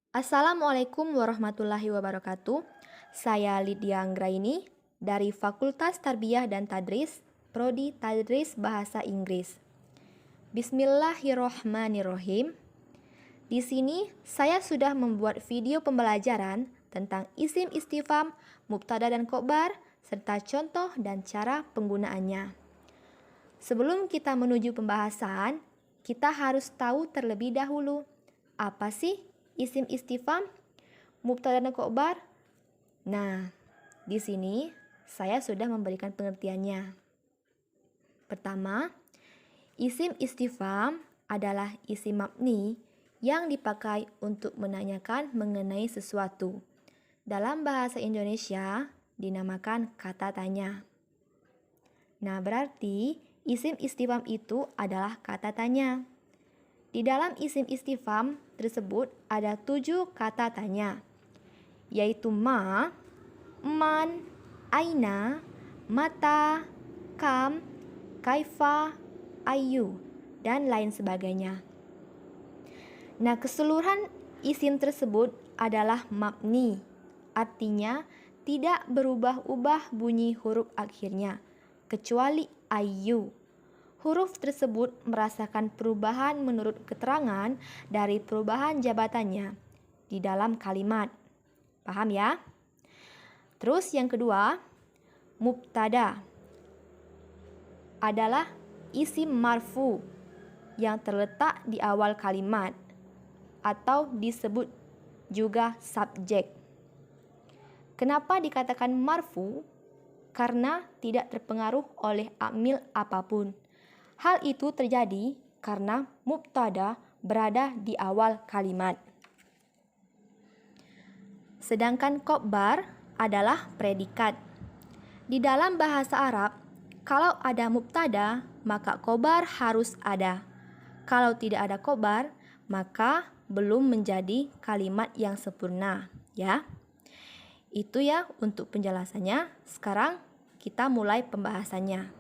Assalamualaikum warahmatullahi wabarakatuh. Saya Lydia Anggraini dari Fakultas Tarbiyah dan Tadris, Prodi Tadris Bahasa Inggris. Bismillahirrohmanirrohim. Di sini saya sudah membuat video pembelajaran tentang isim istifham, mubtada dan khobar, serta contoh dan cara penggunaannya. Sebelum kita menuju pembahasan, kita harus tahu terlebih dahulu apa sih isim istifham, mubtada dan khobar. Nah, di sini saya sudah memberikan pengertiannya. Pertama, isim istifham adalah isim mabni yang dipakai untuk menanyakan mengenai sesuatu. Dalam bahasa Indonesia dinamakan kata tanya. Nah, berarti isim istifham itu adalah kata tanya. Di dalam isim istifham tersebut ada 7 kata tanya, yaitu ma, man, aina, mata, kam, kaifa, ayu, dan lain sebagainya. Nah, keseluruhan isim tersebut adalah mabni, artinya tidak berubah-ubah bunyi huruf akhirnya, kecuali ayu. Huruf tersebut merasakan perubahan menurut keterangan dari perubahan jabatannya di dalam kalimat. Paham ya? Terus yang kedua, mubtada adalah isim marfu yang terletak di awal kalimat atau disebut juga subjek. Kenapa dikatakan marfu? Karena tidak terpengaruh oleh amil apapun. Hal itu terjadi karena mubtada berada di awal kalimat. Sedangkan khobar adalah predikat. Di dalam bahasa Arab, kalau ada mubtada, maka khobar harus ada. Kalau tidak ada khobar, maka belum menjadi kalimat yang sempurna, ya. Itu ya untuk penjelasannya. Sekarang kita mulai pembahasannya.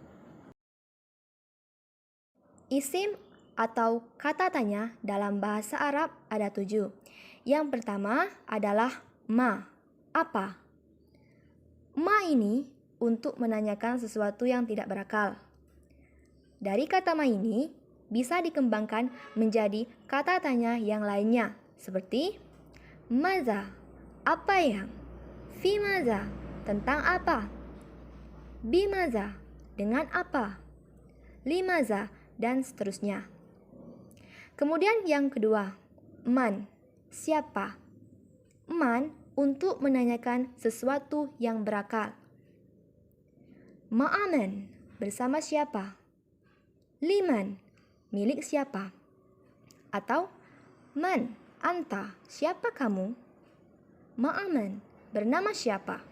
Isim atau kata tanya dalam bahasa Arab ada 7. Yang pertama adalah ma, apa? Ma ini untuk menanyakan sesuatu yang tidak berakal. Dari kata ma ini bisa dikembangkan menjadi kata tanya yang lainnya, seperti maza, apa yang? Fi maza, tentang apa? Bimaza, dengan apa? Limaza, dan seterusnya. Kemudian yang kedua, man, siapa? Man untuk menanyakan sesuatu yang berakal. Ma'aman, bersama siapa? Liman, milik siapa? Atau man, anta, siapa kamu? Ma'aman, bernama siapa?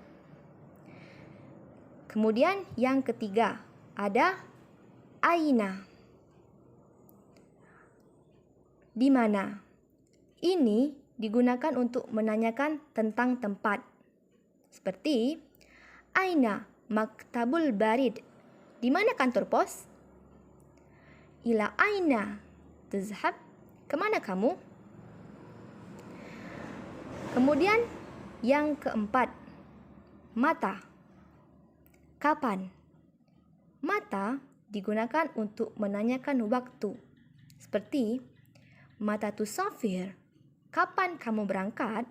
Kemudian yang ketiga, ada aina. Di mana? Ini digunakan untuk menanyakan tentang tempat. Seperti aina maktabul barid. Di mana kantor pos? Ila aina tazhab? Kemana kamu? Kemudian yang keempat, mata. Kapan? Mata digunakan untuk menanyakan waktu. Seperti mata tusafir, kapan kamu berangkat?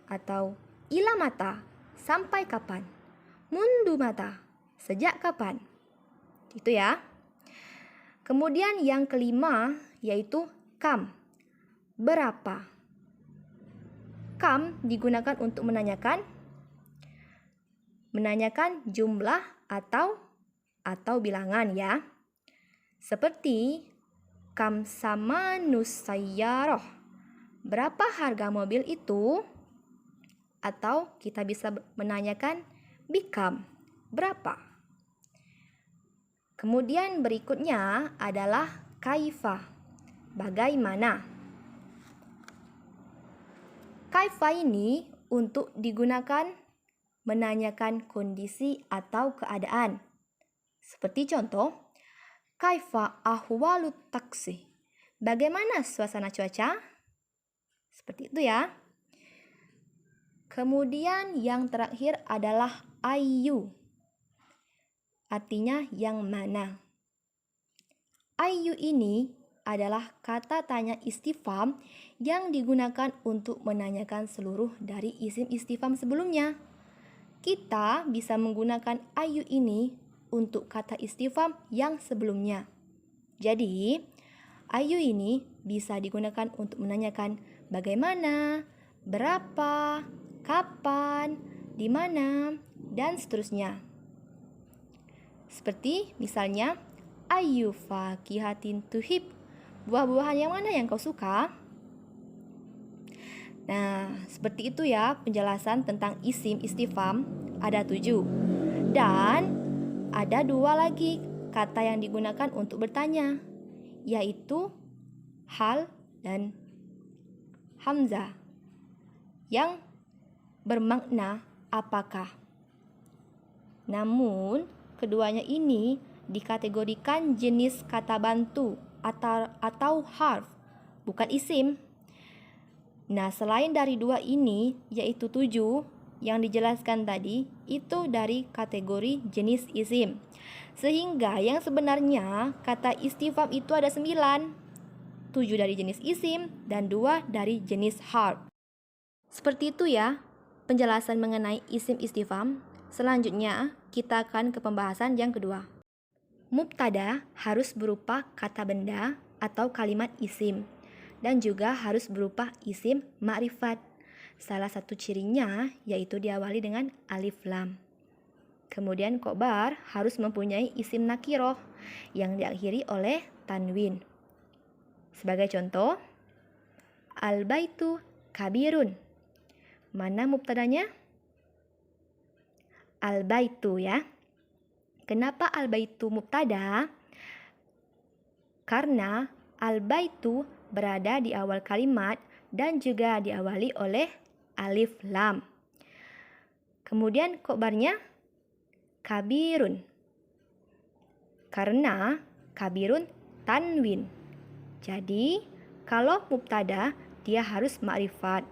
Atau ila mata, sampai kapan? Mundu mata, sejak kapan? Itu ya. Kemudian yang kelima yaitu kam, berapa? Kam digunakan untuk menanyakan jumlah atau bilangan ya. Seperti kam samanus sayyaroh, berapa harga mobil itu? Atau kita bisa menanyakan bikam, berapa? Kemudian berikutnya adalah kaifa, bagaimana? Kaifa ini untuk digunakan menanyakan kondisi atau keadaan. Seperti contoh, kaifa ahwalut taksi, bagaimana suasana cuaca? Seperti itu ya. Kemudian yang terakhir adalah ayu. Artinya yang mana. Ayu ini adalah kata tanya istifham yang digunakan untuk menanyakan seluruh dari isim istifham sebelumnya. Kita bisa menggunakan ayu ini untuk kata istifham yang sebelumnya. Jadi, ayu ini bisa digunakan untuk menanyakan bagaimana, berapa, kapan, di mana, dan seterusnya. Seperti misalnya, ayu fakihatin tuhib. Buah-buahan yang mana yang kau suka? Nah, seperti itu ya penjelasan tentang isim istifham. Ada 7. Dan ada 2 lagi kata yang digunakan untuk bertanya, yaitu hal dan hamzah yang bermakna apakah. Namun, keduanya ini dikategorikan jenis kata bantu atau harf, bukan isim. Nah, selain dari 2 ini, yaitu 7 yang dijelaskan tadi, itu dari kategori jenis isim. Sehingga yang sebenarnya kata istifham itu ada 9. 7 dari jenis isim dan 2 dari jenis harf. Seperti itu ya penjelasan mengenai isim istifham. Selanjutnya kita akan ke pembahasan yang kedua. Mubtada harus berupa kata benda atau kalimat isim dan juga harus berupa isim ma'rifat. Salah satu cirinya yaitu diawali dengan alif lam. Kemudian khobar harus mempunyai isim nakiroh yang diakhiri oleh tanwin. Sebagai contoh, al-baitu kabirun. Mana mubtadanya? Al-baitu ya. Kenapa al-baitu mubtada? Karena al-baitu berada di awal kalimat dan juga diawali oleh alif lam. Kemudian khobarnya kabirun. Karena kabirun tanwin. Jadi, kalau mubtada dia harus ma'rifat.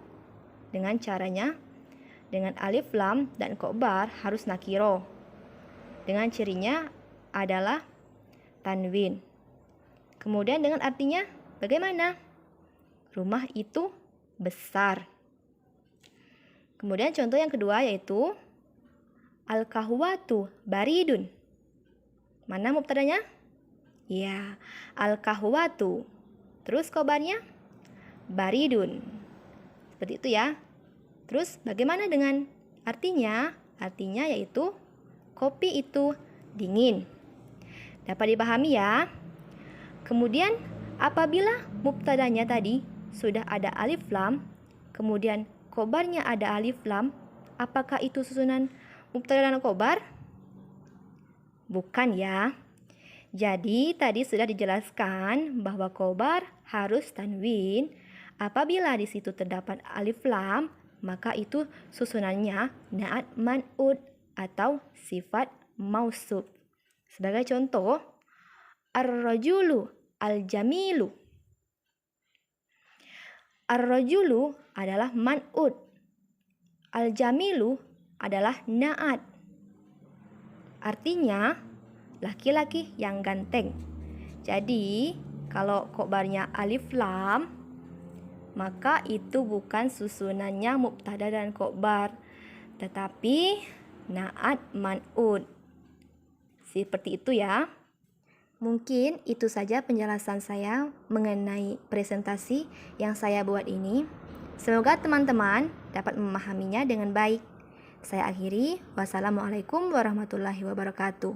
Dengan caranya dengan alif lam dan khobar harus nakiro. Dengan cirinya adalah tanwin. Kemudian dengan artinya bagaimana? Rumah itu besar. Kemudian contoh yang kedua yaitu al-kahwatu baridun. Mana mubtadanya? Ya, al-kahwatu. Terus khobarnya baridun. Seperti itu ya. Terus bagaimana dengan artinya? Artinya yaitu kopi itu dingin. Dapat dipahami ya? Kemudian apabila mubtadanya tadi sudah ada alif lam, kemudian khobarnya ada alif lam, apakah itu susunan mubtada dan khobar? Bukan ya. Jadi tadi sudah dijelaskan bahwa khobar harus tanwin. Apabila di situ terdapat alif lam, maka itu susunannya naat man'ud atau sifat mausuf. Sebagai contoh, ar-rajulu al-jamilu. Ar-rajulu adalah man'ud. Al-jamilu adalah naat. Artinya laki-laki yang ganteng. Jadi, kalau khobarnya alif lam, maka itu bukan susunannya mubtada dan khobar, tetapi naat man'ud. Seperti itu ya. Mungkin itu saja penjelasan saya mengenai presentasi yang saya buat ini. Semoga teman-teman dapat memahaminya dengan baik. Saya akhiri. Wassalamualaikum warahmatullahi wabarakatuh.